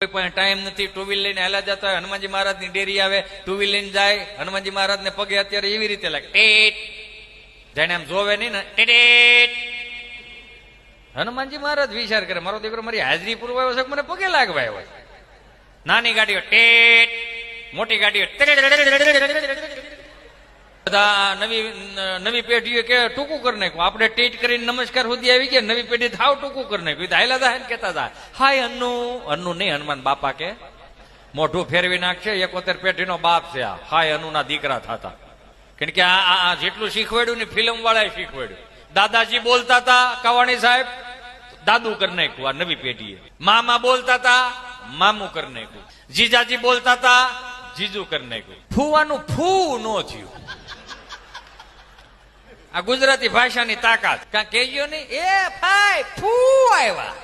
કોઈ પણ ટાઈમ નથી, ટુ વ્હીલ લઈને હાલા જતા હોય, હનુમાનજી મહારાજ ની ડેરી આવે, ટુ વ્હીલ લઈને જાય, હનુમાનજી મહારાજ ને પગે અત્યારે એવી રીતે લાગે ટેટ, જાણે આમ જોવે નહીં ને ટેટ. હનુમાનજી મહારાજ વિચાર કરે મારો દીકરો મારી હાજરી પૂરવાયો છે, મને પગે લાગવા આવ્યો. નાની ગાડીઓ ટેટ, મોટી ગાડીઓ બધા નવી પેઢીઓ કે ટૂંકું કરી નાખ્યું. આપણે ટેટ કરીને નમસ્કાર સુધી આવી ગયા, નવી પેઢી થાવ ટૂંકું કરી નાખ્યું. હાયલા દા કેતા હતા હાય અન્નુ, અન્નુ નહીં હનુમાન બાપા કે મોઢું ફેરવી નાખશે, 71 પેઢીનો બાપ છે આ, હાય અન્નુ ના દીકરા થતા. કારણ કે આ જેટલું શીખવાડ્યું ને ફિલ્મ વાળાએ શીખવાડ્યું. દાદાજી બોલતા હતા કવાણી સાહેબ, દાદુ કરી નાખ્યું આ નવી પેઢીએ. મામા બોલતા હતા, મામું કરી નાખ્યું. જીજાજી બોલતા હતા, જીજુ કરી નાખ્યું. ફૂવાનું ફૂ નો થયું. આ ગુજરાતી ભાષાની તાકાત. કાં કહેજો નહીં એ ભાઈ ફૂ આવ્યા.